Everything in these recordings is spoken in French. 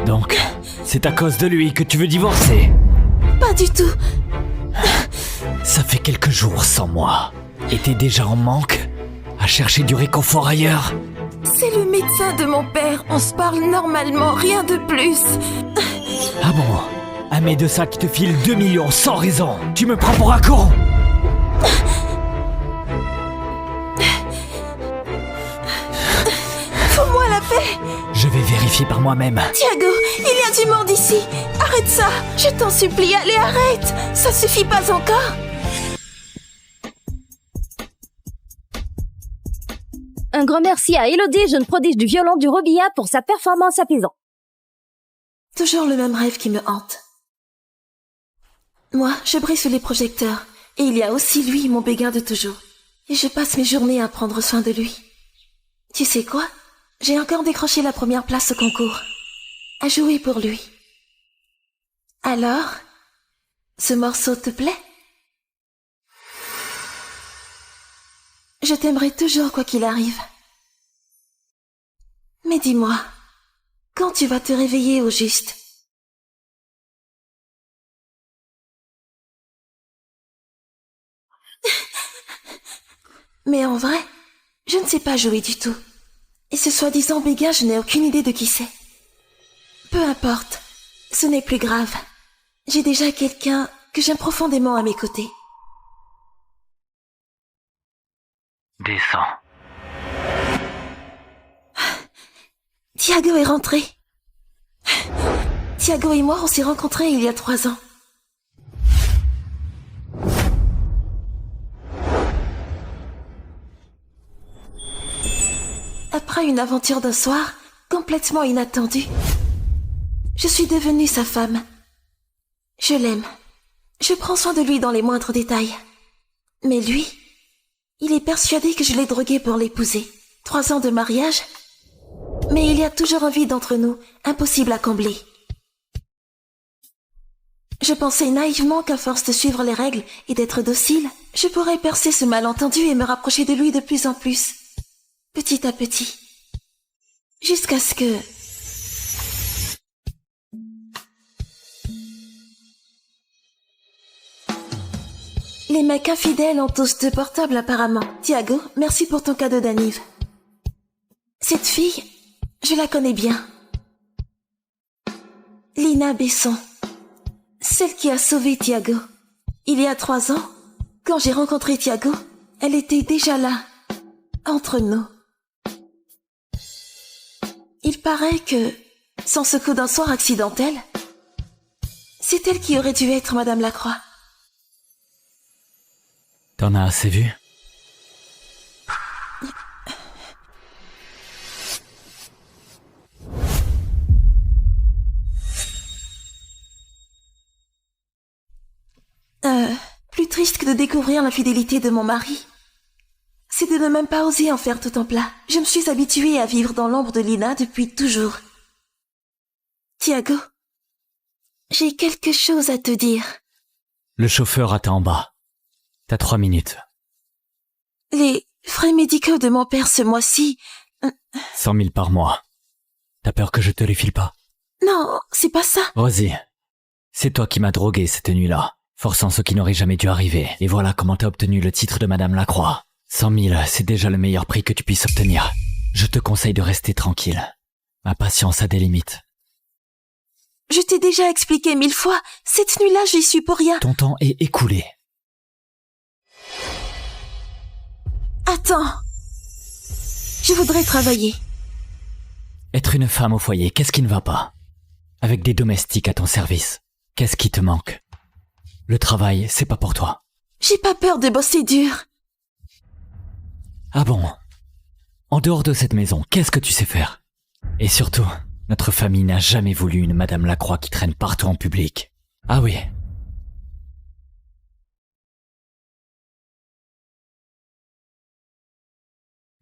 Donc, c'est à cause de lui que tu veux divorcer? Pas du tout. Ça fait quelques jours sans moi. Et t'es déjà en manque? À chercher du réconfort ailleurs? C'est le médecin de mon père. On se parle normalement, rien de plus. Ah bon? Un médecin qui te file 2 millions sans raison. Tu me prends pour un con? Fous-moi la paix. Je vais vérifier par moi-même. Tiago, il y a du monde ici. Arrête ça. Je t'en supplie, allez, arrête. Ça suffit pas encore. Un grand merci à Elodie, jeune prodige du violon du Robilla, pour sa performance apaisante. Toujours le même rêve qui me hante. Moi, je brille sous les projecteurs. Et il y a aussi lui, mon béguin de toujours. Et je passe mes journées à prendre soin de lui. Tu sais quoi? J'ai encore décroché la première place au concours. À jouer pour lui. Alors, ce morceau te plaît? Je t'aimerai toujours quoi qu'il arrive. Mais dis-moi, quand tu vas te réveiller au juste? Mais en vrai, je ne sais pas jouer du tout. Et ce soi-disant béguin, je n'ai aucune idée de qui c'est. Peu importe, ce n'est plus grave. J'ai déjà quelqu'un que j'aime profondément à mes côtés. Descends. Tiago est rentré. Tiago et moi, on s'est rencontrés il y a 3 ans. Après une aventure d'un soir, complètement inattendue, je suis devenue sa femme. Je l'aime. Je prends soin de lui dans les moindres détails. Mais lui, il est persuadé que je l'ai drogué pour l'épouser. 3 ans de mariage, mais il y a toujours un vide entre nous, impossible à combler. Je pensais naïvement qu'à force de suivre les règles et d'être docile, je pourrais percer ce malentendu et me rapprocher de lui de plus en plus. Petit à petit. Jusqu'à ce que... Les mecs infidèles ont tous 2 portables apparemment. Tiago, merci pour ton cadeau d'anniv. Cette fille, je la connais bien. Lina Besson. Celle qui a sauvé Tiago. Il y a 3 ans, quand j'ai rencontré Tiago, elle était déjà là, entre nous. Il paraît que, sans ce coup d'un soir accidentel, c'est elle qui aurait dû être Madame Lacroix. T'en as assez vu? Plus triste que de découvrir l'infidélité de mon mari, c'est de ne même pas oser en faire tout en plat. Je me suis habituée à vivre dans l'ombre de Lina depuis toujours. Tiago, j'ai quelque chose à te dire. Le chauffeur attend en bas. T'as 3 minutes. Les frais médicaux de mon père ce mois-ci... 100 000 par mois. T'as peur que je te les file pas? Non, c'est pas ça. Rosie, c'est toi qui m'as drogué cette nuit-là, forçant ce qui n'aurait jamais dû arriver. Et voilà comment t'as obtenu le titre de Madame Lacroix. 100 000, c'est déjà le meilleur prix que tu puisses obtenir. Je te conseille de rester tranquille. Ma patience a des limites. Je t'ai déjà expliqué 1000 fois. Cette nuit-là, j'y suis pour rien. Ton temps est écoulé. Attends. Je voudrais travailler. Être une femme au foyer, qu'est-ce qui ne va pas? Avec des domestiques à ton service, qu'est-ce qui te manque? Le travail, c'est pas pour toi. J'ai pas peur de bosser dur. Ah bon? En dehors de cette maison, qu'est-ce que tu sais faire? Et surtout, notre famille n'a jamais voulu une Madame Lacroix qui traîne partout en public. Ah oui.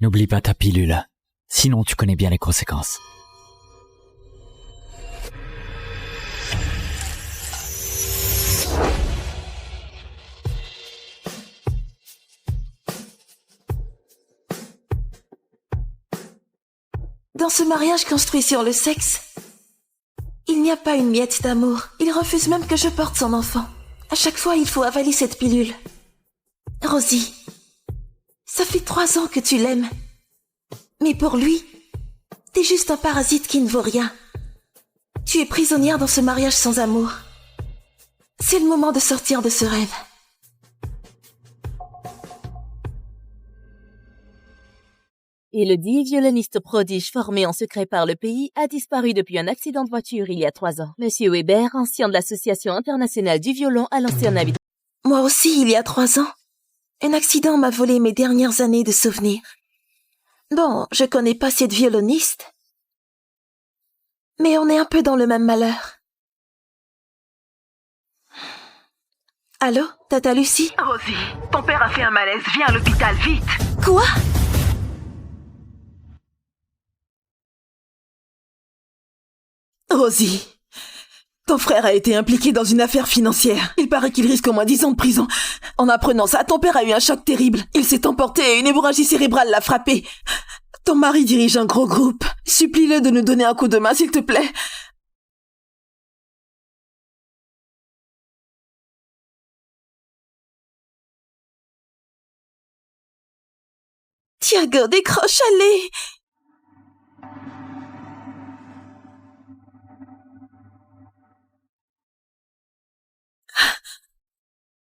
N'oublie pas ta pilule, sinon tu connais bien les conséquences. Dans ce mariage construit sur le sexe, Il n'y a pas une miette d'amour. Il refuse même que je porte son enfant. À chaque fois, il faut avaler cette pilule. Rosie, ça fait 3 ans que tu l'aimes. Mais pour lui, t'es juste un parasite qui ne vaut rien. Tu es prisonnière dans ce mariage sans amour. C'est le moment de sortir de ce rêve. Elodie, violoniste prodige formé en secret par le pays, a disparu depuis un accident de voiture il y a 3 ans. Monsieur Weber, ancien de l'Association internationale du violon, a lancé un avis. Moi aussi, il y a 3 ans, un accident m'a volé mes dernières années de souvenirs. Bon, je connais pas cette violoniste, mais on est un peu dans le même malheur. Allô, Tata Lucie? Rosie, ton père a fait un malaise. Viens à l'hôpital, vite! Quoi? Rosie, ton frère a été impliqué dans une affaire financière. Il paraît qu'il risque au moins 10 ans de prison. En apprenant ça, ton père a eu un choc terrible. Il s'est emporté et une hémorragie cérébrale l'a frappé. Ton mari dirige un gros groupe. Supplie-le de nous donner un coup de main, s'il te plaît. Tiago, décroche, allez!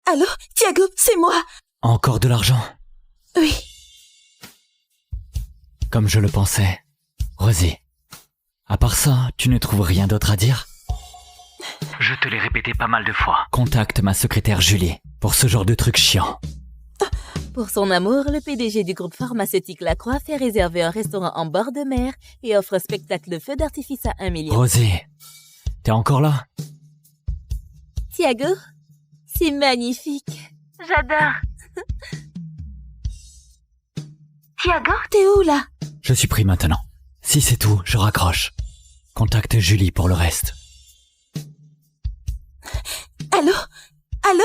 Allô, Tiago, c'est moi! Encore de l'argent? Oui. Comme je le pensais. Rosie, à part ça, tu ne trouves rien d'autre à dire? Je te l'ai répété pas mal de fois. Contacte ma secrétaire Julie, pour ce genre de truc chiant. Pour son amour, le PDG du groupe pharmaceutique Lacroix fait réserver un restaurant en bord de mer et offre un spectacle de feux d'artifice à 1 million. Rosie, t'es encore là? Tiago, c'est magnifique. J'adore. Tiago, t'es où, là? Je suis pris maintenant. Si c'est tout, je raccroche. Contacte Julie pour le reste. Allô? Allô?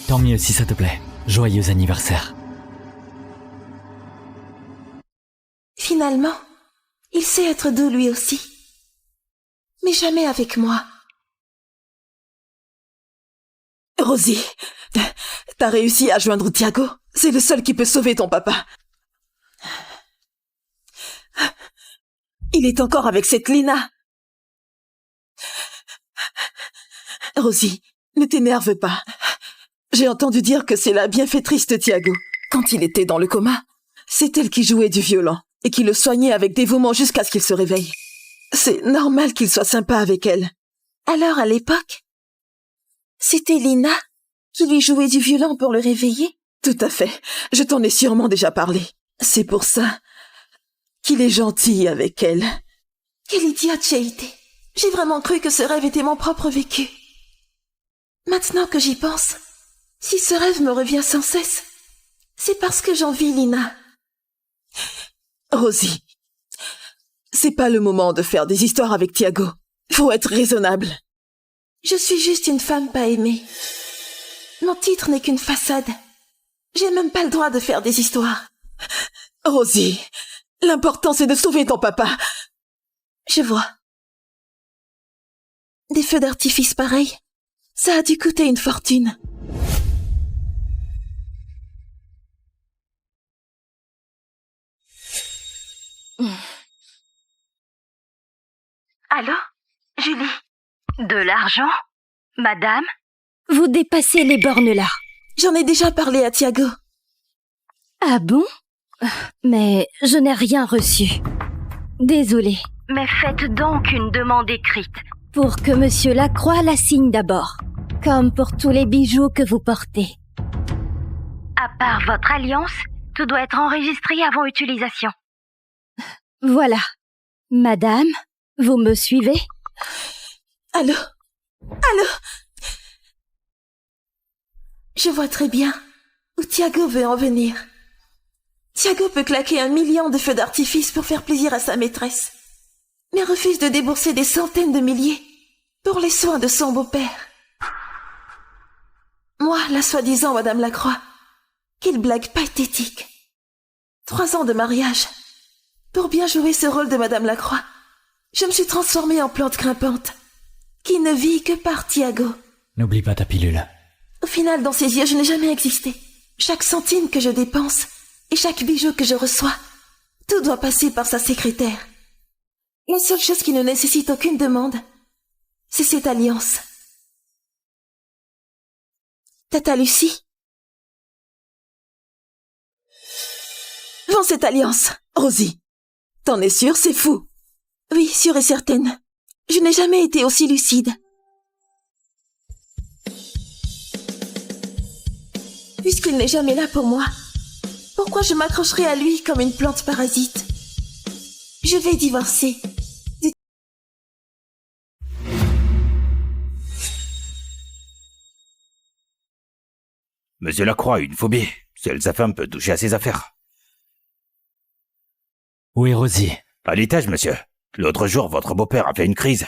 Tant mieux si ça te plaît. Joyeux anniversaire. Finalement, il sait être doux lui aussi. Mais jamais avec moi. Rosie, t'as réussi à joindre Tiago. C'est le seul qui peut sauver ton papa. Il est encore avec cette Lina. Rosie, ne t'énerve pas. J'ai entendu dire que c'est la bienfaitrice de Tiago. Quand il était dans le coma, c'est elle qui jouait du violon et qui le soignait avec dévouement jusqu'à ce qu'il se réveille. C'est normal qu'il soit sympa avec elle. Alors, à l'époque, c'était Lina qui lui jouait du violon pour le réveiller? Tout à fait. Je t'en ai sûrement déjà parlé. C'est pour ça qu'il est gentil avec elle. Quelle idiote j'ai été. J'ai vraiment cru que ce rêve était mon propre vécu. Maintenant que j'y pense, si ce rêve me revient sans cesse, c'est parce que j'envie Lina. Rosie, c'est pas le moment de faire des histoires avec Tiago. Faut être raisonnable. Je suis juste une femme pas aimée. Mon titre n'est qu'une façade. J'ai même pas le droit de faire des histoires. Rosie, l'important c'est de sauver ton papa. Je vois. Des feux d'artifice pareils, ça a dû coûter une fortune. Allô? Julie? De l'argent? Madame? Vous dépassez les bornes là. J'en ai déjà parlé à Tiago. Ah bon? Mais je n'ai rien reçu. Désolée. Mais faites donc une demande écrite. Pour que Monsieur Lacroix la signe d'abord. Comme pour tous les bijoux que vous portez. À part votre alliance, tout doit être enregistré avant utilisation. Voilà. Madame, vous me suivez? Allô? Allô? Je vois très bien où Tiago veut en venir. Tiago peut claquer 1 million de feux d'artifice pour faire plaisir à sa maîtresse, mais refuse de débourser des centaines de milliers pour les soins de son beau-père. Moi, la soi-disant Madame Lacroix, quelle blague pathétique. 3 ans de mariage, Pour bien jouer ce rôle de Madame Lacroix, je me suis transformée en plante grimpante, qui ne vit que par Tiago. N'oublie pas ta pilule. Au final, dans ses yeux, je n'ai jamais existé. Chaque centime que je dépense et chaque bijou que je reçois, tout doit passer par sa secrétaire. La seule chose qui ne nécessite aucune demande, c'est cette alliance. Tata Lucie? Vends cette alliance. Rosie, t'en es sûre, c'est fou. Oui, sûre et certaine. Je n'ai jamais été aussi lucide. Puisqu'il n'est jamais là pour moi, pourquoi je m'accrocherai à lui comme une plante parasite? Je vais divorcer. Monsieur Lacroix a une phobie. Seule sa femme peut toucher à ses affaires. Où est Rosie? À l'étage, monsieur. L'autre jour, votre beau-père a fait une crise.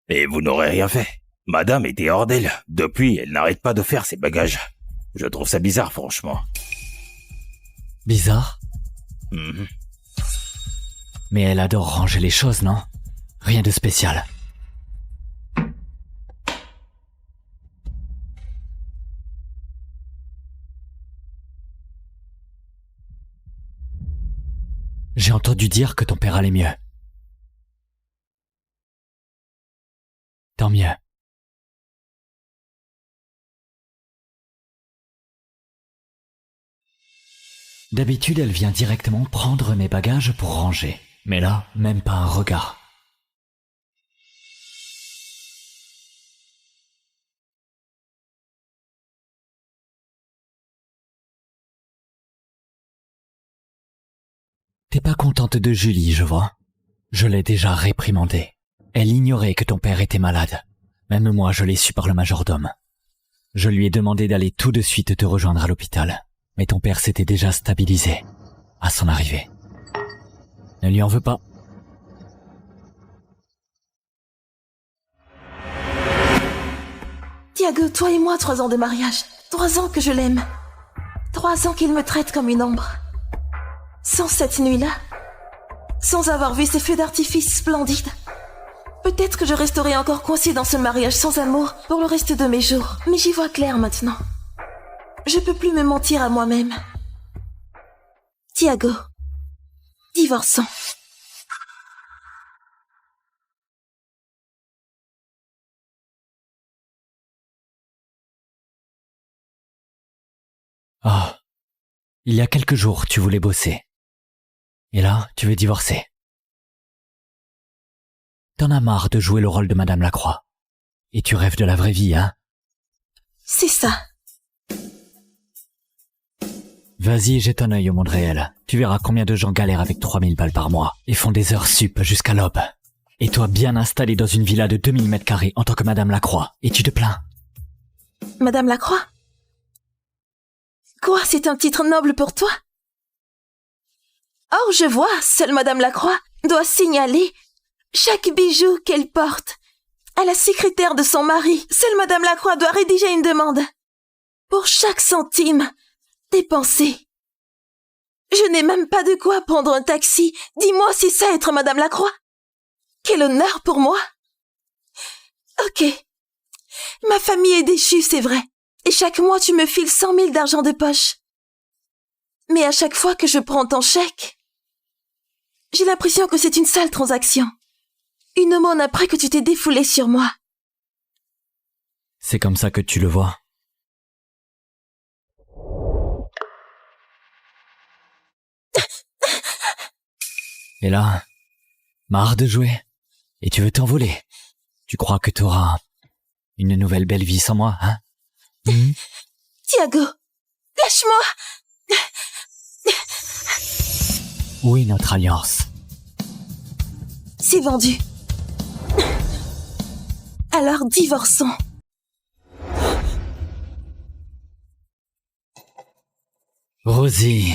Et vous n'aurez rien fait. Madame était hors d'elle. Depuis, elle n'arrête pas de faire ses bagages. Je trouve ça bizarre, franchement. Bizarre? Mhm. Mais elle adore ranger les choses, non? Rien de spécial. J'ai entendu dire que ton père allait mieux. Tant mieux. D'habitude, elle vient directement prendre mes bagages pour ranger. Mais là, même pas un regard. T'es pas contente de Julie, je vois. Je l'ai déjà réprimandée. Elle ignorait que ton père était malade. Même moi, je l'ai su par le majordome. Je lui ai demandé d'aller tout de suite te rejoindre à l'hôpital. Mais ton père s'était déjà stabilisé à son arrivée. Ne lui en veux pas. Tiago, toi et moi, 3 ans de mariage. 3 ans que je l'aime. 3 ans qu'il me traite comme une ombre. Sans cette nuit-là, sans avoir vu ces feux d'artifice splendides, peut-être que je resterai encore coincée dans ce mariage sans amour pour le reste de mes jours. Mais j'y vois clair maintenant. Je peux plus me mentir à moi-même. Tiago, divorçons. Ah, il y a quelques jours, tu voulais bosser. Et là, tu veux divorcer. T'en as marre de jouer le rôle de Madame Lacroix. Et tu rêves de la vraie vie, hein? C'est ça. Vas-y, jette un œil au monde réel. Tu verras combien de gens galèrent avec 3000 balles par mois et font des heures sup jusqu'à l'aube. Et toi bien installé dans une villa de 2000 mètres carrés en tant que Madame Lacroix. Et tu te plains. Madame Lacroix? Quoi, c'est un titre noble pour toi? Oh, je vois, seule Madame Lacroix doit signaler chaque bijou qu'elle porte à la secrétaire de son mari. Seule Madame Lacroix doit rédiger une demande pour chaque centime dépensé. Je n'ai même pas de quoi prendre un taxi. Dis-moi si ça être Madame Lacroix. Quel honneur pour moi. Ok. Ma famille est déchue, c'est vrai. Et chaque mois, tu me files 100 000 d'argent de poche. Mais à chaque fois que je prends ton chèque, j'ai l'impression que c'est une sale transaction. Une aumône après que tu t'es défoulé sur moi. C'est comme ça que tu le vois. Et là, marre de jouer. Et tu veux t'envoler. Tu crois que t'auras une nouvelle belle vie sans moi, hein? Tiago, lâche-moi! Où est notre alliance? C'est vendu. Alors divorçons. Rosie.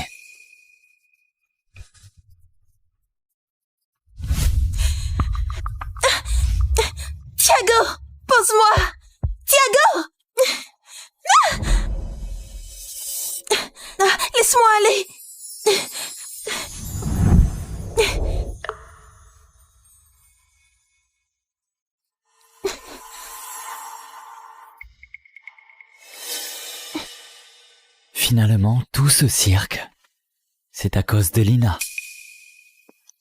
Tiago, pose-moi! Tiago! Laisse-moi aller! Finalement, tout ce cirque, c'est à cause de Lina.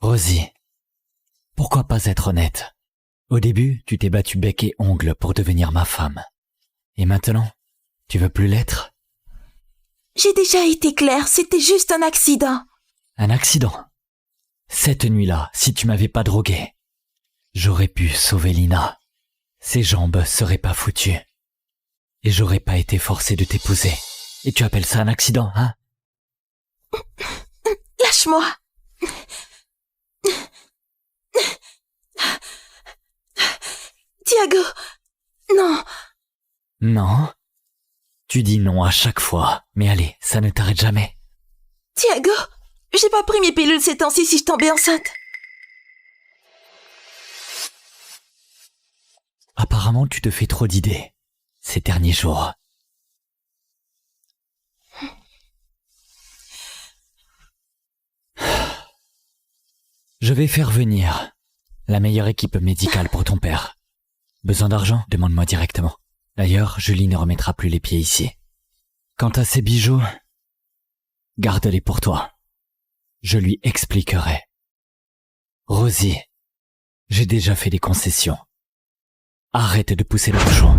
Rosie, pourquoi pas être honnête? Au début, tu t'es battu bec et ongle pour devenir ma femme. Et maintenant, tu veux plus l'être? J'ai déjà été claire, c'était juste un accident. Un accident? Cette nuit-là, si tu m'avais pas drogué, j'aurais pu sauver Lina. Ses jambes seraient pas foutues. Et j'aurais pas été forcé de t'épouser. Et tu appelles ça un accident, hein? Lâche-moi. Tiago, non. Non? Tu dis non à chaque fois, mais allez, ça ne t'arrête jamais. Tiago, j'ai pas pris mes pilules ces temps-ci si je tombais enceinte. Apparemment, tu te fais trop d'idées ces derniers jours. Je vais faire venir la meilleure équipe médicale pour ton père. Besoin d'argent? Demande-moi directement. D'ailleurs, Julie ne remettra plus les pieds ici. Quant à ces bijoux, garde-les pour toi. Je lui expliquerai. Rosie, j'ai déjà fait des concessions. Arrête de pousser le bouchon.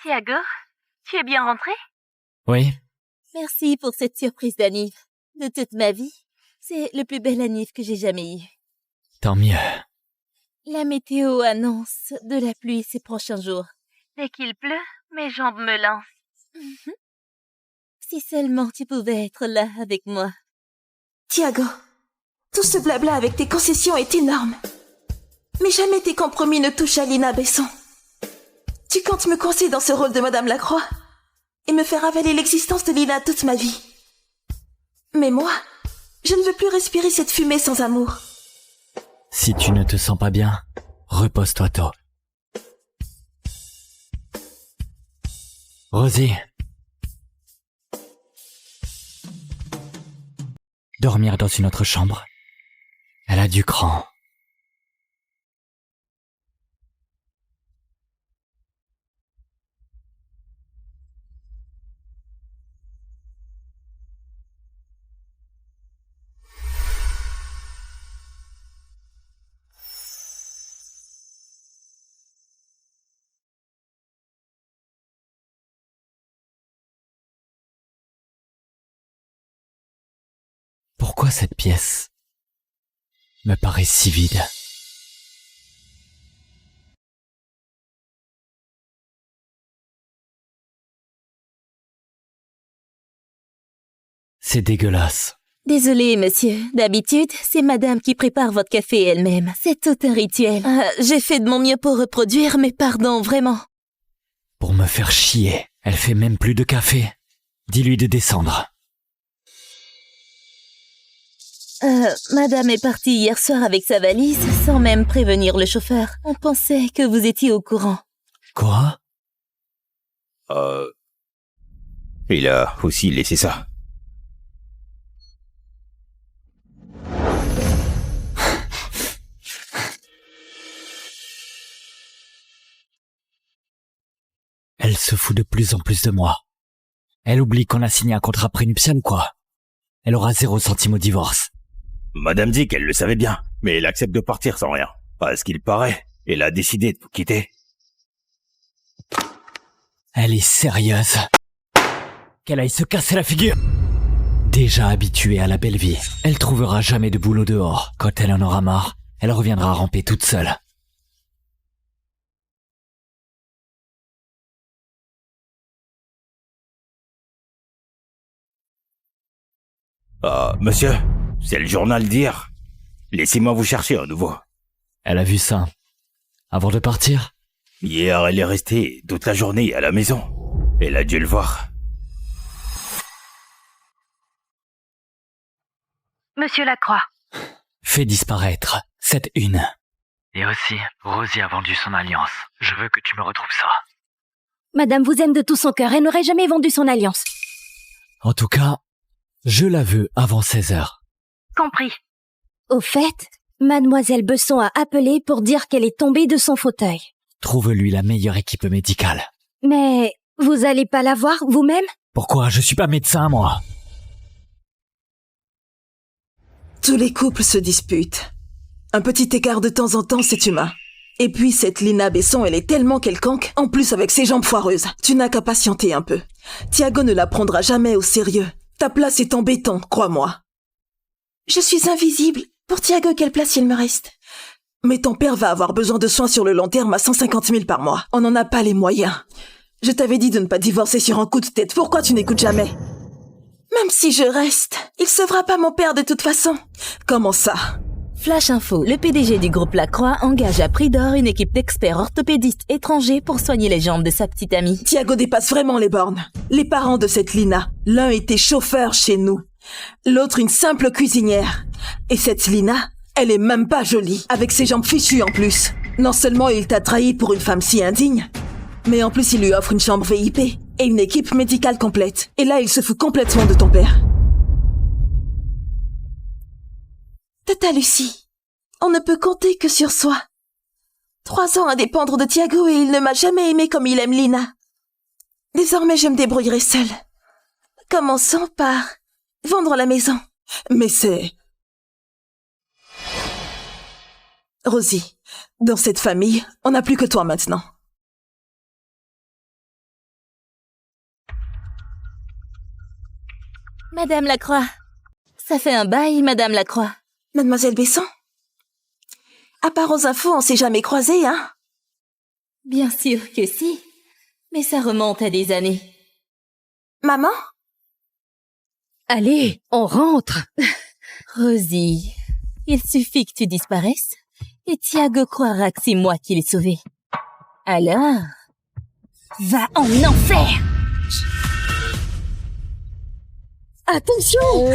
Tiago, tu es bien rentré? Oui? Merci pour cette surprise d'anniv. De toute ma vie, c'est le plus bel anniv que j'ai jamais eu. Tant mieux. La météo annonce de la pluie ces prochains jours. Dès qu'il pleut, mes jambes me lancent. Si seulement tu pouvais être là avec moi. Tiago, tout ce blabla avec tes concessions est énorme. Mais jamais tes compromis ne touchent à Lina Besson. Tu comptes me coincer dans ce rôle de Madame Lacroix et me faire avaler l'existence de Lina toute ma vie. Mais moi, je ne veux plus respirer cette fumée sans amour. Si tu ne te sens pas bien, repose-toi tôt. Rosie. Dormir dans une autre chambre. Elle a du cran. Pourquoi cette pièce me paraît si vide? C'est dégueulasse. Désolée, monsieur. D'habitude, c'est madame qui prépare votre café elle-même. C'est tout un rituel. J'ai fait de mon mieux pour reproduire, mais pardon, vraiment. Pour me faire chier, elle fait même plus de café. Dis-lui de descendre. Madame est partie hier soir avec sa valise, sans même prévenir le chauffeur. On pensait que vous étiez au courant. Quoi? Il a aussi laissé ça. Elle se fout de plus en plus de moi. Elle oublie qu'on a signé un contrat prénuptial ou quoi? Elle aura 0 centime au divorce. Madame dit qu'elle le savait bien, mais elle accepte de partir sans rien. À ce qu'il paraît, elle a décidé de vous quitter. Elle est sérieuse. Qu'elle aille se casser la figure. Déjà habituée à la belle vie, elle trouvera jamais de boulot dehors. Quand elle en aura marre, elle reviendra ramper toute seule. Monsieur, c'est le journal d'hier. Laissez-moi vous chercher à nouveau. Elle a vu ça. Avant de partir? Hier, elle est restée toute la journée à la maison. Elle a dû le voir. Monsieur Lacroix. Fais disparaître cette une. Et aussi, Rosie a vendu son alliance. Je veux que tu me retrouves ça. Madame vous aime de tout son cœur et n'aurait jamais vendu son alliance. En tout cas, je la veux avant 16h. Compris. Au fait, Mademoiselle Besson a appelé pour dire qu'elle est tombée de son fauteuil. Trouve-lui la meilleure équipe médicale. Mais vous allez pas la voir vous-même? Pourquoi? Je suis pas médecin, moi. Tous les couples se disputent. Un petit écart de temps en temps, c'est humain. Et puis cette Lina Besson, elle est tellement quelconque, en plus avec ses jambes foireuses. Tu n'as qu'à patienter un peu. Thiago ne la prendra jamais au sérieux. Ta place est en béton, crois-moi. Je suis invisible. Pour Thiago, quelle place il me reste? Mais ton père va avoir besoin de soins sur le long terme à 150 000 par mois. On n'en a pas les moyens. Je t'avais dit de ne pas divorcer sur un coup de tête. Pourquoi tu n'écoutes jamais? Même si je reste, il sauvera pas mon père de toute façon. Comment ça? Flash info, le PDG du groupe Lacroix engage à prix d'or une équipe d'experts orthopédistes étrangers pour soigner les jambes de sa petite amie. Thiago dépasse vraiment les bornes. Les parents de cette Lina, l'un était chauffeur chez nous, l'autre une simple cuisinière. Et cette Lina, elle est même pas jolie, avec ses jambes fichues en plus. Non seulement il t'a trahi pour une femme si indigne, mais en plus il lui offre une chambre VIP et une équipe médicale complète. Et là, il se fout complètement de ton père. Tata Lucie, on ne peut compter que sur soi. 3 ans à dépendre de Thiago et il ne m'a jamais aimé comme il aime Lina. Désormais, je me débrouillerai seule. Commençons par vendre la maison. Mais c'est... Rosie, dans cette famille, on n'a plus que toi maintenant. Madame Lacroix. Ça fait un bail, Madame Lacroix. Mademoiselle Besson? À part aux infos, on s'est jamais croisés, hein? Bien sûr que si. Mais ça remonte à des années. Maman? Allez, on rentre. Rosie, il suffit que tu disparaisses et Thiago croira que c'est moi qui l'ai sauvé. Alors, va en enfer! Attention!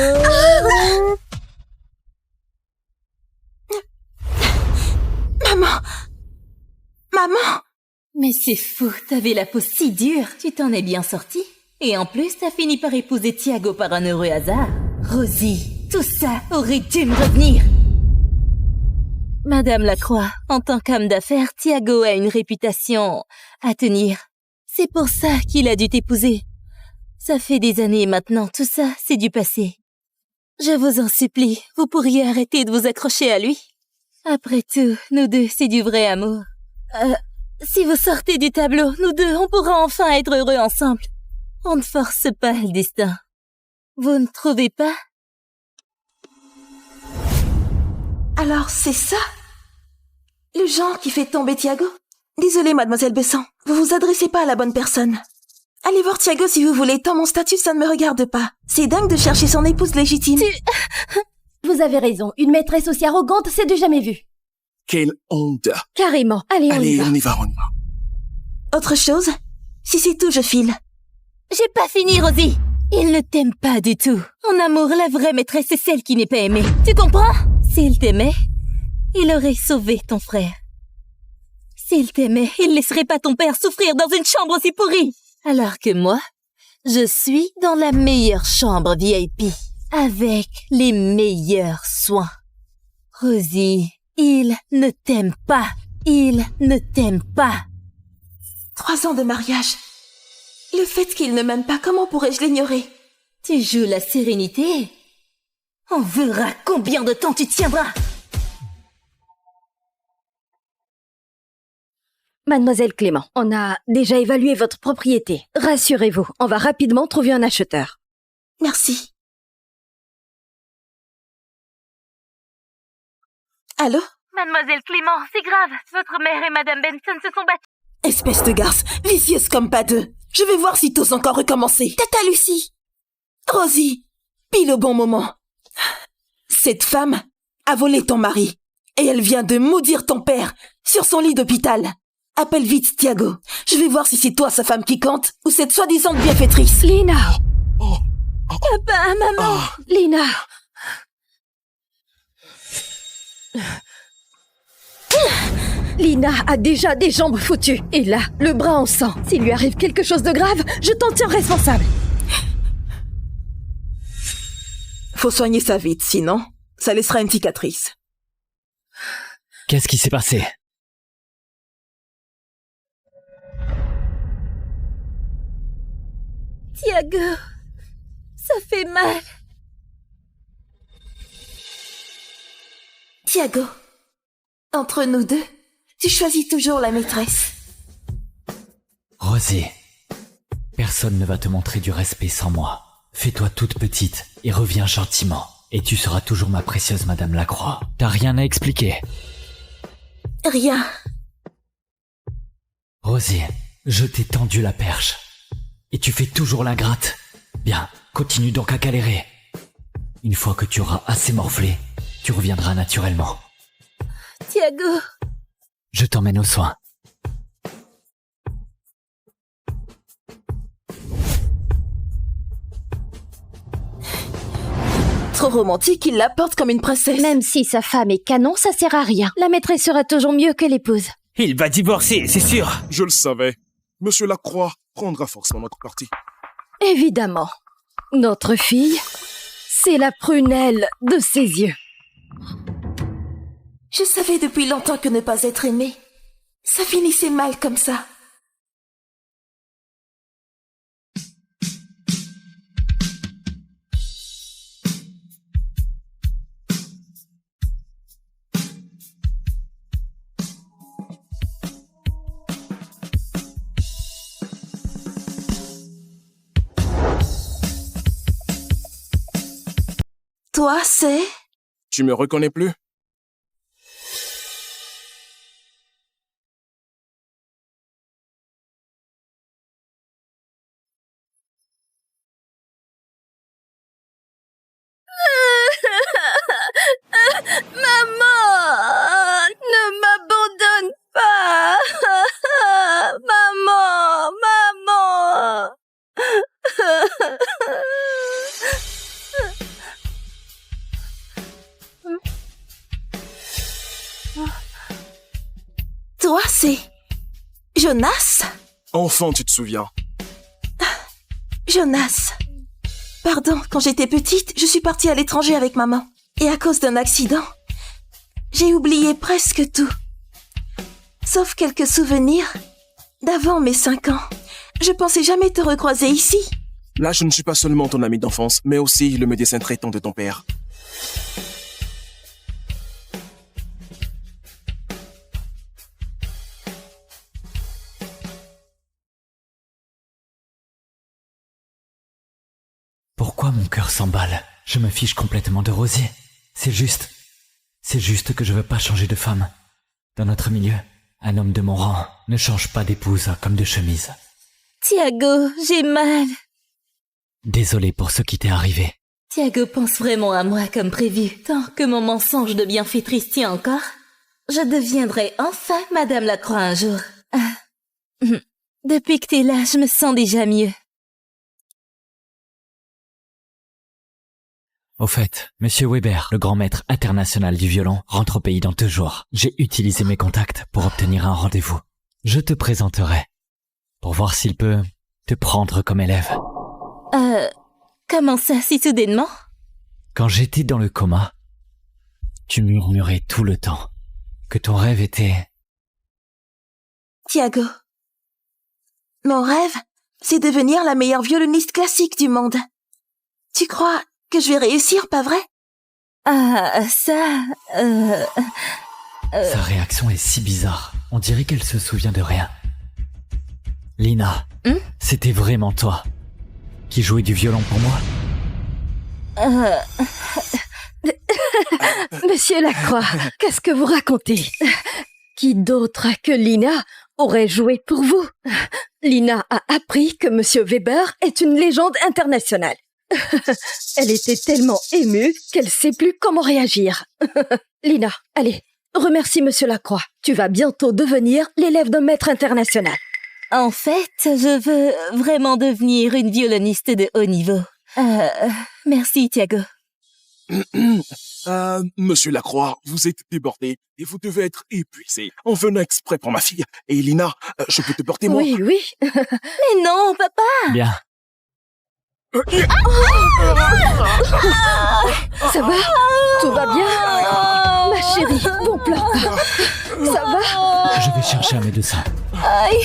Maman! Maman! Mais c'est fou, t'avais la peau si dure, tu t'en es bien sortie. Et en plus, t'as fini par épouser Thiago par un heureux hasard. Rosie, tout ça aurait dû me revenir. Madame Lacroix, en tant qu'homme d'affaires, Thiago a une réputation à tenir. C'est pour ça qu'il a dû t'épouser. Ça fait des années maintenant, tout ça, c'est du passé. Je vous en supplie, vous pourriez arrêter de vous accrocher à lui. Après tout, nous deux, c'est du vrai amour. Si vous sortez du tableau, nous deux, on pourra enfin être heureux ensemble. On ne force pas le destin. Vous ne trouvez pas? Alors, c'est ça? Le genre qui fait tomber Thiago? Désolée, mademoiselle Besson. Vous vous adressez pas à la bonne personne. Allez voir Thiago si vous voulez, tant mon statut, ça ne me regarde pas. C'est dingue de chercher son épouse légitime. Vous avez raison, une maîtresse aussi arrogante, c'est du jamais vu. Quelle honte. Carrément. Allez, on y va. On y va. Autre chose? Si c'est tout, je file. J'ai pas fini, Rosie. Il ne t'aime pas du tout. En amour, la vraie maîtresse est celle qui n'est pas aimée. Tu comprends? S'il t'aimait, il aurait sauvé ton frère. S'il t'aimait, il laisserait pas ton père souffrir dans une chambre aussi pourrie. Alors que moi, je suis dans la meilleure chambre VIP, avec les meilleurs soins. Rosie, il ne t'aime pas. Il ne t'aime pas. 3 ans de mariage. Le fait qu'il ne m'aime pas, comment pourrais-je l'ignorer? Tu joues la sérénité? On verra combien de temps tu tiendras. Mademoiselle Clément, on a déjà évalué votre propriété. Rassurez-vous, on va rapidement trouver un acheteur. Merci. Allô? Mademoiselle Clément, c'est grave. Votre mère et Madame Benson se sont battues. Espèce de garce, vicieuse comme pas deux. Je vais voir si t'oses encore recommencer. Tata Lucie! Rosie, pile au bon moment. Cette femme a volé ton mari. Et elle vient de maudire ton père sur son lit d'hôpital. Appelle vite Thiago. Je vais voir si c'est toi sa femme qui compte ou cette soi-disant bienfaitrice. Lina! Papa, maman! Lina! Lina a déjà des jambes foutues. Et là, le bras en sang. S'il lui arrive quelque chose de grave, je t'en tiens responsable. Faut soigner ça vite, sinon, ça laissera une cicatrice. Qu'est-ce qui s'est passé? Tiago, ça fait mal. Tiago, entre nous deux, tu choisis toujours la maîtresse. Rosie, personne ne va te montrer du respect sans moi. Fais-toi toute petite et reviens gentiment. Et tu seras toujours ma précieuse Madame Lacroix. T'as rien à expliquer. Rien. Rosie, je t'ai tendu la perche. Et tu fais toujours l'ingrate. Bien, continue donc à galérer. Une fois que tu auras assez morflé, tu reviendras naturellement. Tiago. Je t'emmène aux soins. Trop romantique, il la porte comme une princesse. Même si sa femme est canon, ça sert à rien. La maîtresse sera toujours mieux que l'épouse. Il va divorcer, c'est sûr. Je le savais. Monsieur Lacroix prendra forcément notre parti. Évidemment. Notre fille, c'est la prunelle de ses yeux. Je savais depuis longtemps que ne pas être aimé, ça finissait mal comme ça. Toi, c'est... Tu me reconnais plus? Maman, ne m'abandonne pas. Maman, maman. Toi, c'est... Jonas? Enfant, tu te souviens? Jonas. Pardon, quand j'étais petite, je suis partie à l'étranger avec maman. Et à cause d'un accident, j'ai oublié presque tout. Sauf quelques souvenirs d'avant mes 5 ans. Je pensais jamais te recroiser ici. Là, je ne suis pas seulement ton ami d'enfance, mais aussi le médecin traitant de ton père. Pourquoi mon cœur s'emballe? Je me fiche complètement de Rosie. C'est juste que je veux pas changer de femme. Dans notre milieu, un homme de mon rang ne change pas d'épouse comme de chemise. Tiago, j'ai mal. Désolé pour ce qui t'est arrivé. Tiago pense vraiment à moi comme prévu. Tant que mon mensonge de bienfaitrice tient encore, je deviendrai enfin Madame Lacroix un jour. Depuis que t'es là, je me sens déjà mieux. Au fait, Monsieur Weber, le grand maître international du violon, rentre au pays dans 2 jours. J'ai utilisé mes contacts pour obtenir un rendez-vous. Je te présenterai, pour voir s'il peut te prendre comme élève. Comment ça, si soudainement? Quand j'étais dans le coma, tu murmurais tout le temps que ton rêve était... Tiago. Mon rêve, c'est devenir la meilleure violoniste classique du monde. Tu crois que je vais réussir, pas vrai? Sa réaction est si bizarre. On dirait qu'elle se souvient de rien. Lina, c'était vraiment toi qui jouais du violon pour moi? Monsieur Lacroix, qu'est-ce que vous racontez? Qui d'autre que Lina aurait joué pour vous? Lina a appris que Monsieur Weber est une légende internationale. Elle était tellement émue qu'elle sait plus comment réagir. Lina, allez, remercie Monsieur Lacroix. Tu vas bientôt devenir l'élève d'un maître international. En fait, je veux vraiment devenir une violoniste de haut niveau. Merci, Tiago. Monsieur Lacroix, vous êtes débordé et vous devez être épuisé. En venant exprès pour ma fille. Et Lina, je peux te porter moi? Oui, oui. Mais non, papa! Bien. Ça va? Tout va bien? Ma Chérie, bon pleure pas. Ça va? Je vais chercher un médecin. Aïe.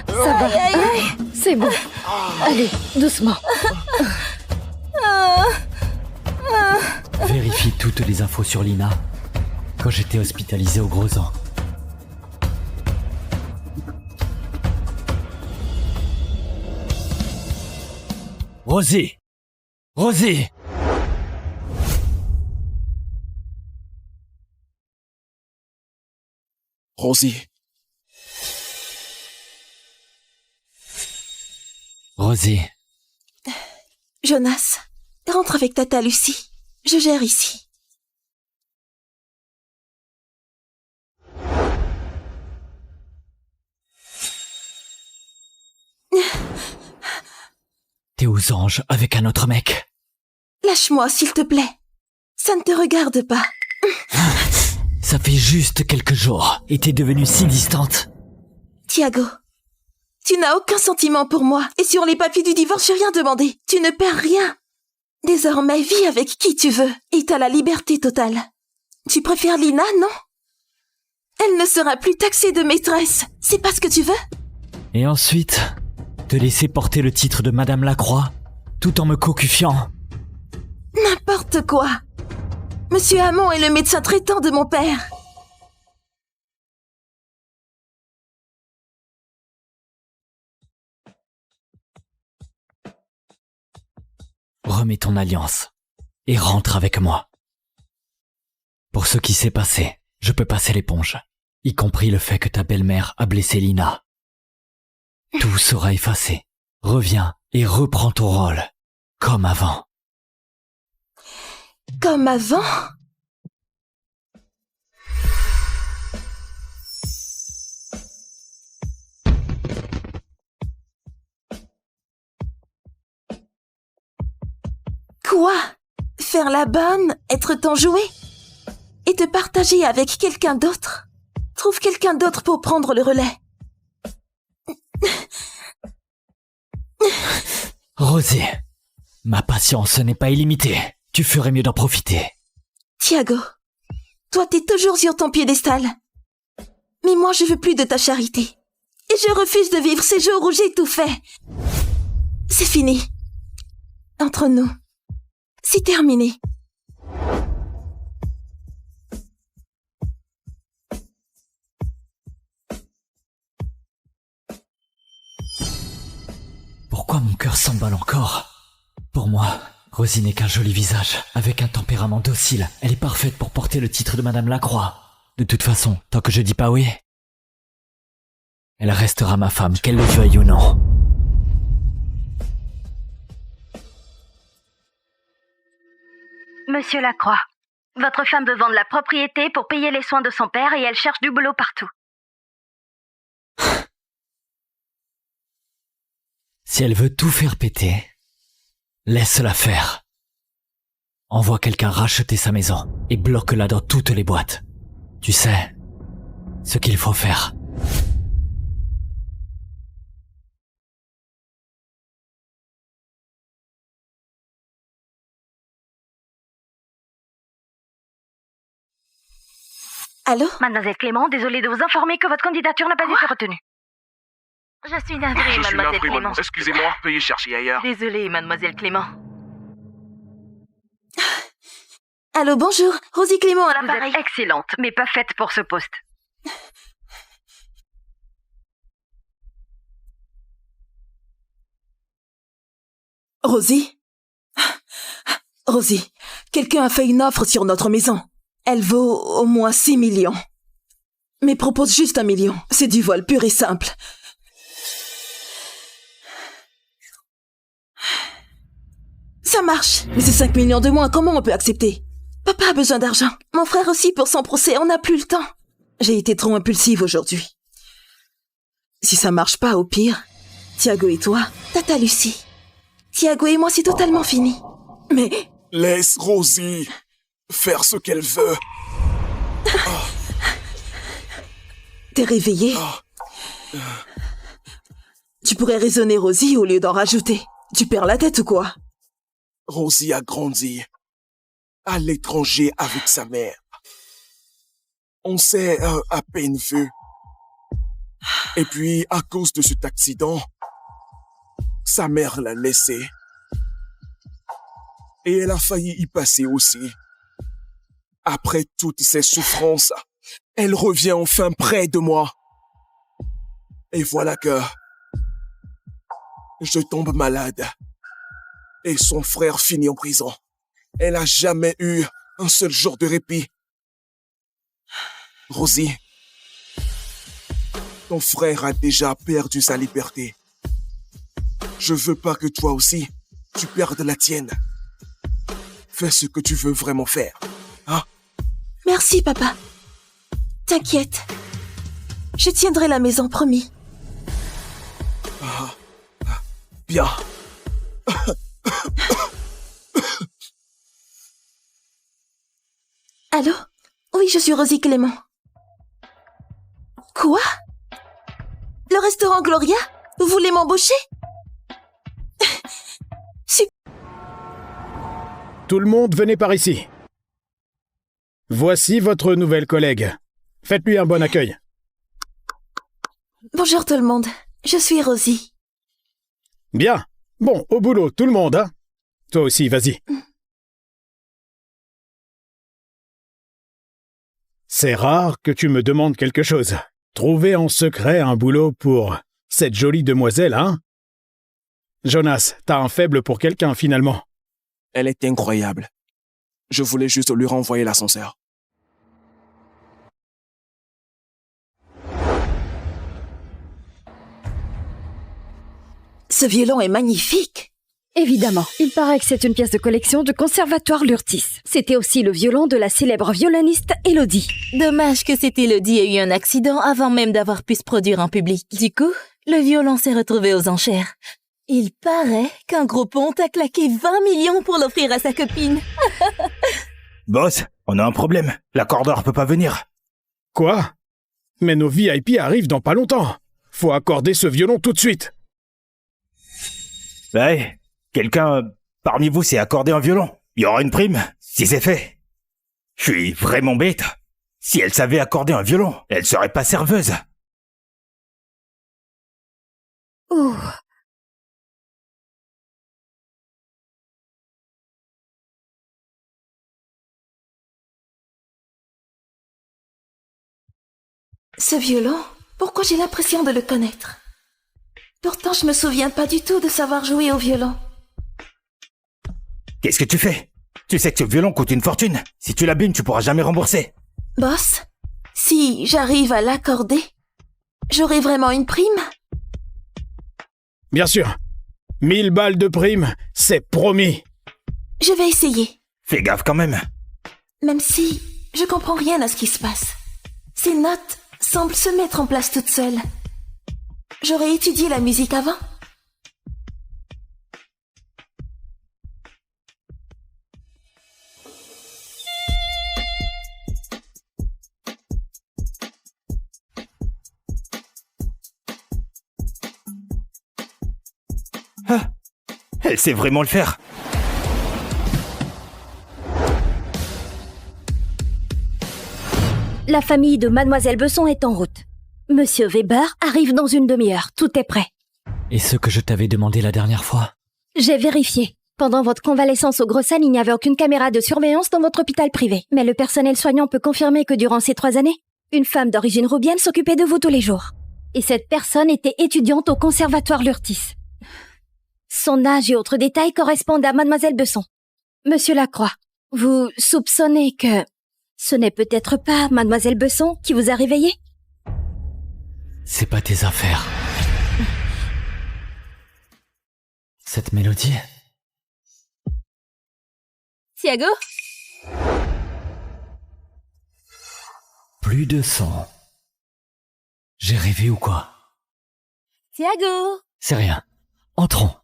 Ça va. Aïe, aïe. C'est bon. Allez, doucement. Vérifie toutes les infos sur Lina quand j'étais hospitalisé au Gros An. Rosie! Rosie! Rosie, Rosie, Jonas, rentre avec Tata Lucie. Je gère ici. t'es aux anges avec un autre mec. Lâche-moi, s'il te plaît. Ça ne te regarde pas. Ça fait juste quelques jours et t'es devenue si distante. Tiago, tu n'as aucun sentiment pour moi. Et sur les papiers du divorce, j'ai rien demandé. Tu ne perds rien. Désormais, vis avec qui tu veux. Et t'as la liberté totale. Tu préfères Lina, non? Elle ne sera plus taxée de maîtresse. C'est pas ce que tu veux? Et ensuite, te laisser porter le titre de Madame Lacroix, tout en me cocufiant. N'importe quoi. Monsieur Hamon est le médecin traitant de mon père. Remets ton alliance et rentre avec moi. Pour ce qui s'est passé, je peux passer l'éponge, y compris le fait que ta belle-mère a blessé Lina. Tout sera effacé. Reviens et reprends ton rôle, comme avant. Comme avant? Quoi? Faire la bonne, être ton jouet? Et te partager avec quelqu'un d'autre? Trouve quelqu'un d'autre pour prendre le relais. Rosie, ma patience n'est pas illimitée. Tu ferais mieux d'en profiter. Tiago, toi t'es toujours sur ton piédestal. Mais moi je veux plus de ta charité. Et je refuse de vivre ces jours où j'ai tout fait. C'est fini. Entre nous. C'est terminé. Pourquoi mon cœur s'emballe encore? Pour moi, Rosie n'est qu'un joli visage, avec un tempérament docile. Elle est parfaite pour porter le titre de Madame Lacroix. De toute façon, tant que je dis pas oui, elle restera ma femme, qu'elle le veuille ou non. Monsieur Lacroix, votre femme veut vendre la propriété pour payer les soins de son père et elle cherche du boulot partout. Si elle veut tout faire péter, laisse-la faire. Envoie quelqu'un racheter sa maison et bloque-la dans toutes les boîtes. Tu sais ce qu'il faut faire. Allô? Mademoiselle Clément, désolée de vous informer que votre candidature n'a pas été retenue. Je suis navrée, mademoiselle Clément. Excusez-moi, veuillez chercher ailleurs. Désolée, mademoiselle Clément. Allô, bonjour. Rosie Clément à Vous l'appareil. êtes excellente, mais pas faite pour ce poste. Rosie? Rosie, quelqu'un a fait une offre sur notre maison. Elle vaut au moins 6 millions. Mais propose juste 1 million. C'est du vol pur et simple. Ça marche. Mais c'est 5 millions de moins, comment on peut accepter? Papa a besoin d'argent. Mon frère aussi pour son procès, on n'a plus le temps. J'ai été trop impulsive aujourd'hui. Si ça marche pas, au pire, Tiago et toi, Tata Lucie. Tiago et moi, c'est totalement fini. mais... Laisse Rosie faire ce qu'elle veut. T'es réveillée? Tu pourrais raisonner Rosie au lieu d'en rajouter. Tu perds la tête ou quoi? Rosie a grandi à l'étranger avec sa mère. On s'est à peine vu. Et puis, à cause de cet accident, sa mère l'a laissé. Et elle a failli y passer aussi. Après toutes ces souffrances, elle revient enfin près de moi. Et voilà que je tombe malade. Et son frère finit en prison. Elle a jamais eu un seul jour de répit. Rosie, ton frère a déjà perdu sa liberté. Je veux pas que toi aussi, tu perdes la tienne. Fais ce que tu veux vraiment faire, hein? Merci, papa. T'inquiète. Je tiendrai la maison, promis. Bien. Allô? Oui, je suis Rosie Clément. Quoi? Le restaurant Gloria? Vous voulez m'embaucher? Tout le monde, venez par ici. Voici votre nouvelle collègue. Faites-lui un bon accueil. Bonjour tout le monde. Je suis Rosie. Bien. Bon, au boulot, tout le monde, hein? Toi aussi, vas-y. C'est rare que tu me demandes quelque chose. Trouver en secret un boulot pour cette jolie demoiselle, hein? Jonas, t'as un faible pour quelqu'un, finalement. Elle est incroyable. Je voulais juste lui renvoyer l'ascenseur. Ce violon est magnifique. Évidemment, il paraît que c'est une pièce de collection du Conservatoire Lurtis. C'était aussi le violon de la célèbre violoniste Elodie. Dommage que cette Elodie ait eu un accident avant même d'avoir pu se produire en public. Du coup, le violon s'est retrouvé aux enchères. Il paraît qu'un gros ponte a claqué 20 millions pour l'offrir à sa copine. Boss, on a un problème. L'accordeur peut pas venir. Quoi? Mais nos VIP arrivent dans pas longtemps. Faut accorder ce violon tout de suite. Ouais, quelqu'un parmi vous s'est accordé un violon. Il y aura une prime, si c'est fait. Je suis vraiment bête. Si elle savait accorder un violon, elle serait pas serveuse. Ouh. Ce violon, pourquoi j'ai l'impression de le connaître? Pourtant, je me souviens pas du tout de savoir jouer au violon. Qu'est-ce que tu fais? Tu sais que ce violon coûte une fortune. Si tu l'abîmes, tu pourras jamais rembourser. Boss, si j'arrive à l'accorder, j'aurai vraiment une prime? Bien sûr. 1000 balles de prime, c'est promis. Je vais essayer. Fais gaffe quand même. Même si je comprends rien à ce qui se passe. Ces notes semblent se mettre en place toutes seules. J'aurais étudié la musique avant. Ah, elle sait vraiment le faire. La famille de Mademoiselle Besson est en route. Monsieur Weber arrive dans une demi-heure. Tout est prêt. Et ce que je t'avais demandé la dernière fois? J'ai vérifié. Pendant votre convalescence au Grossan, il n'y avait aucune caméra de surveillance dans votre hôpital privé. Mais le personnel soignant peut confirmer que durant ces 3 années, une femme d'origine roubienne s'occupait de vous tous les jours. Et cette personne était étudiante au Conservatoire Lurtis. Son âge et autres détails correspondent à Mademoiselle Besson. Monsieur Lacroix, vous soupçonnez que ce n'est peut-être pas Mademoiselle Besson qui vous a réveillé? C'est pas tes affaires. Cette mélodie? Thiago? Plus de son. J'ai rêvé ou quoi? Thiago? C'est rien. Entrons.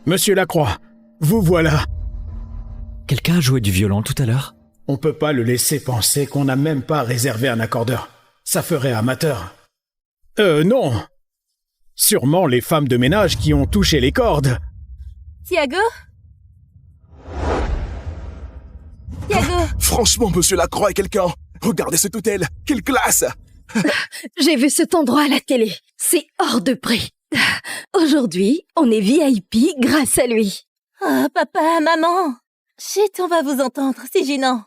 Monsieur Lacroix, vous voilà. Quelqu'un a joué du violon tout à l'heure? On peut pas le laisser penser qu'on n'a même pas réservé un accordeur. Ça ferait amateur. Non. Sûrement les femmes de ménage qui ont touché les cordes. Thiago? Tiago. Franchement, monsieur Lacroix est quelqu'un. Regardez cet hôtel. Quelle classe! J'ai vu cet endroit à la télé. C'est hors de prix. Aujourd'hui, on est VIP grâce à lui. Oh, papa, maman. Chut, on va vous entendre, c'est gênant.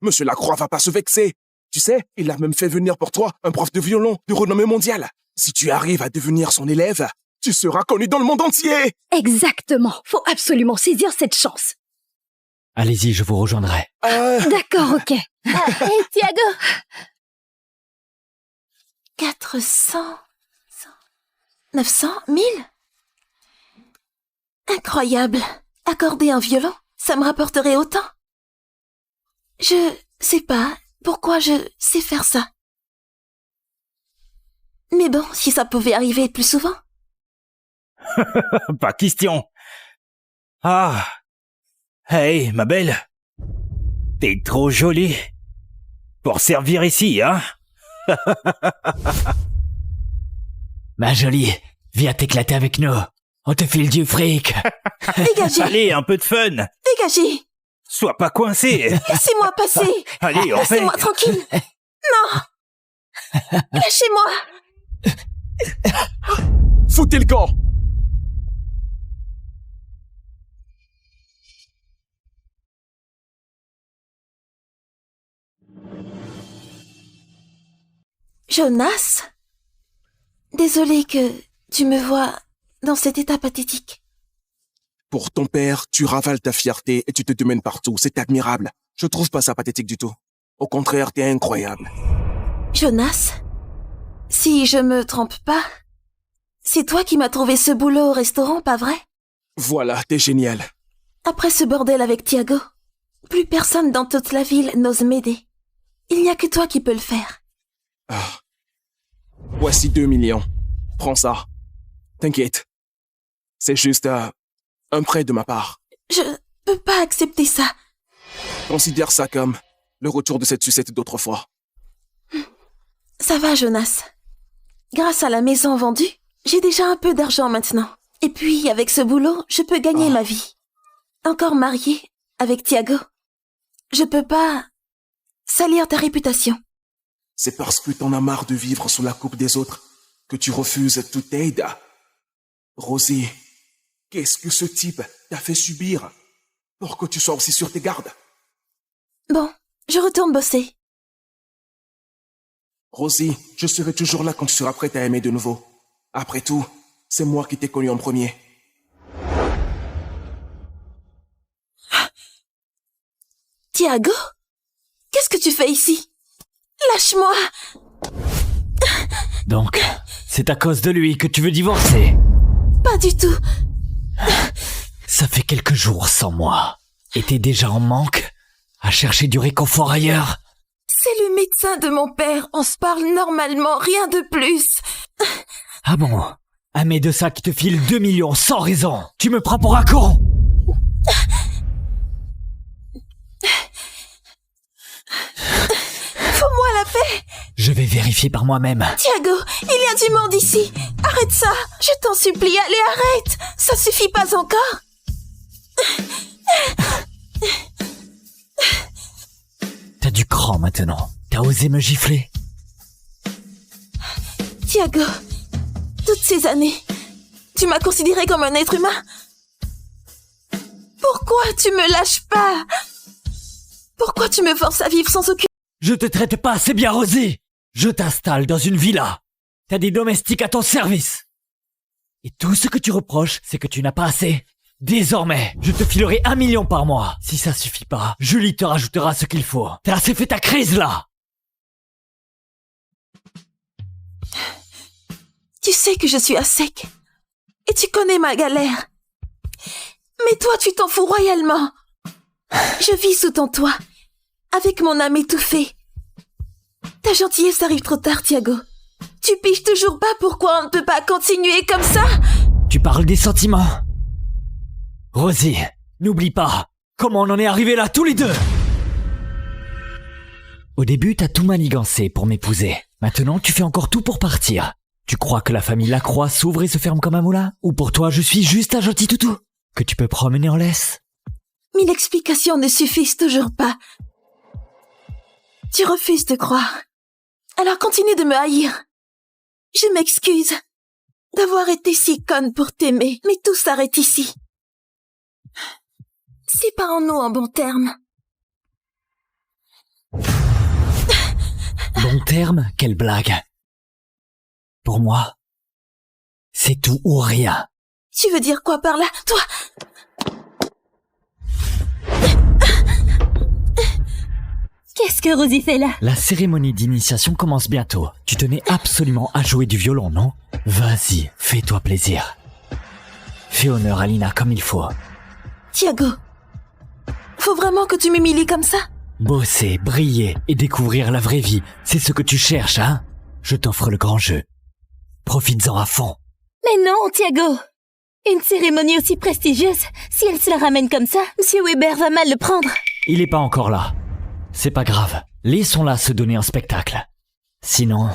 Monsieur Lacroix va pas se vexer. Tu sais, il a même fait venir pour toi un prof de violon de renommée mondiale. Si tu arrives à devenir son élève, tu seras connu dans le monde entier. Exactement. Faut absolument saisir cette chance. Allez-y, je vous rejoindrai. D'accord, ok. Hé, Tiago. 400... 900... 1000 Incroyable. Accorder un violon, ça me rapporterait autant. Je sais pas pourquoi je sais faire ça. Mais bon, si ça pouvait arriver plus souvent. Pas question. Ah. Hey, ma belle. T'es trop jolie. Pour servir ici, hein? Ma jolie, viens t'éclater avec nous. On te file du fric. Dégagez. Allez, un peu de fun. Dégagez. Sois pas coincé. Laissez-moi passer. Allez, on fait. Laissez-moi tranquille. Non. Lâchez-moi. Foutez le camp. Jonas? Désolée que tu me vois dans cet état pathétique. Pour ton père, tu ravales ta fierté et tu te démènes partout. C'est admirable. Je trouve pas ça pathétique du tout. Au contraire, t'es incroyable. Jonas? Si je me trompe pas, c'est toi qui m'as trouvé ce boulot au restaurant, pas vrai? Voilà, t'es génial. Après ce bordel avec Tiago, plus personne dans toute la ville n'ose m'aider. Il n'y a que toi qui peux le faire. Voici 2 millions. Prends ça. T'inquiète. C'est juste un prêt de ma part. Je peux pas accepter ça. Considère ça comme le retour de cette sucette d'autrefois. Ça va, Jonas. Grâce à la maison vendue, j'ai déjà un peu d'argent maintenant. Et puis, avec ce boulot, je peux gagner ma vie. Encore mariée avec Tiago. Je peux pas salir ta réputation. C'est parce que t'en as marre de vivre sous la coupe des autres que tu refuses toute aide. Rosie, qu'est-ce que ce type t'a fait subir pour que tu sois aussi sur tes gardes? Bon, je retourne bosser. Rosie, je serai toujours là quand tu seras prête à aimer de nouveau. Après tout, c'est moi qui t'ai connu en premier. Tiago? Qu'est-ce que tu fais ici? Lâche-moi! Donc, c'est à cause de lui que tu veux divorcer? Pas du tout. Ça fait quelques jours sans moi. Et t'es déjà en manque? À chercher du réconfort ailleurs? C'est le médecin de mon père. On se parle normalement, rien de plus. Ah bon? Un médecin qui te file 2 millions sans raison. Tu me prends pour un con? Fous-moi la paix. Je vais vérifier par moi-même. Tiago, il y a du monde ici. Arrête ça. Je t'en supplie, allez, arrête. Ça suffit pas encore. T'as du cran maintenant. T'as osé me gifler? Tiago, toutes ces années, tu m'as considéré comme un être humain. Pourquoi tu me lâches pas? Pourquoi tu me forces à vivre sans aucune... Je te traite pas assez bien, Rosie. Je t'installe dans une villa. T'as des domestiques à ton service. Et tout ce que tu reproches, c'est que tu n'as pas assez. Désormais, je te filerai 1 million par mois. Si ça suffit pas, Julie te rajoutera ce qu'il faut. T'as assez fait ta crise, là. Tu sais que je suis à sec. Et tu connais ma galère. Mais toi, tu t'en fous royalement. Je vis sous ton toit, avec mon âme étouffée. Ta gentillesse arrive trop tard, Tiago. Tu piges toujours pas pourquoi on ne peut pas continuer comme ça? Tu parles des sentiments. Rosie, n'oublie pas comment on en est arrivé là tous les deux. Au début, t'as tout manigancé pour m'épouser. Maintenant, tu fais encore tout pour partir. Tu crois que la famille Lacroix s'ouvre et se ferme comme un moulin? Ou pour toi, je suis juste un gentil toutou que tu peux promener en laisse? 1000 explications ne suffisent toujours pas. Tu refuses de croire. Alors continue de me haïr. Je m'excuse d'avoir été si conne pour t'aimer, mais tout s'arrête ici. Séparons-nous en bons termes. Bon terme, quelle blague. Pour moi, c'est tout ou rien. Tu veux dire quoi par là, toi? Qu'est-ce que Rosie fait là? La cérémonie d'initiation commence bientôt. Tu tenais absolument à jouer du violon, non? Vas-y, fais-toi plaisir. Fais honneur à Lina comme il faut. Tiago, faut vraiment que tu m'humilies comme ça? Bosser, briller et découvrir la vraie vie, c'est ce que tu cherches, hein? Je t'offre le grand jeu. Profites-en à fond. Mais non, Tiago! Une cérémonie aussi prestigieuse, si elle se la ramène comme ça, Monsieur Weber va mal le prendre. Il est pas encore là. C'est pas grave. Laissons-la se donner un spectacle. Sinon,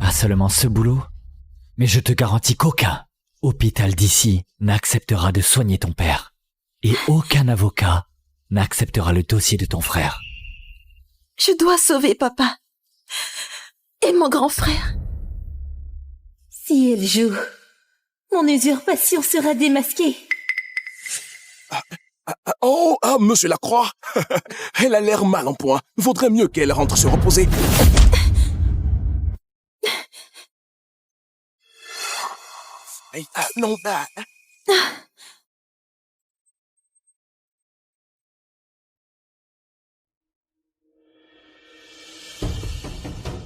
pas seulement ce boulot, mais je te garantis qu'aucun hôpital d'ici n'acceptera de soigner ton père. Et aucun avocat n'acceptera le dossier de ton frère. Je dois sauver papa. Et mon grand frère. Si elle joue, mon usurpation sera démasquée. Monsieur Lacroix. Elle a l'air mal en point. Vaudrait mieux qu'elle rentre se reposer. Non,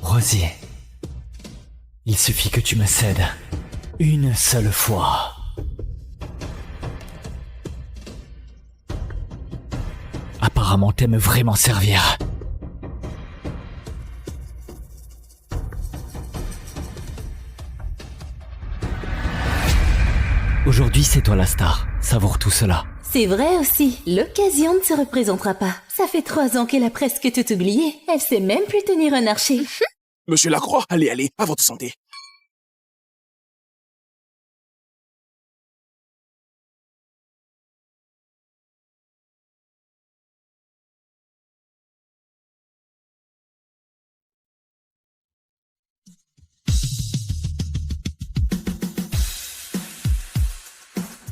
Rosie, il suffit que tu me cèdes une seule fois. Apparemment, t'aimes vraiment servir. Aujourd'hui, c'est toi la star. Savoure tout cela. C'est vrai aussi, l'occasion ne se représentera pas. Ça fait 3 ans qu'elle a presque tout oublié. Elle sait même plus tenir un archer. Monsieur Lacroix, allez, à votre santé.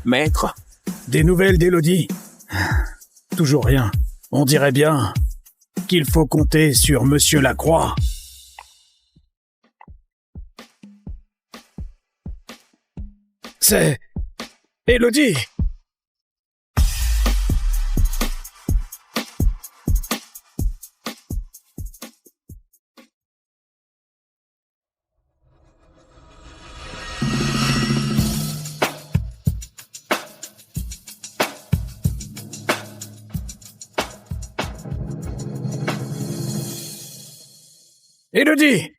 Maître. Des nouvelles d'Élodie? Toujours rien. On dirait bien qu'il faut compter sur Monsieur Lacroix. C'est Élodie. Élodie!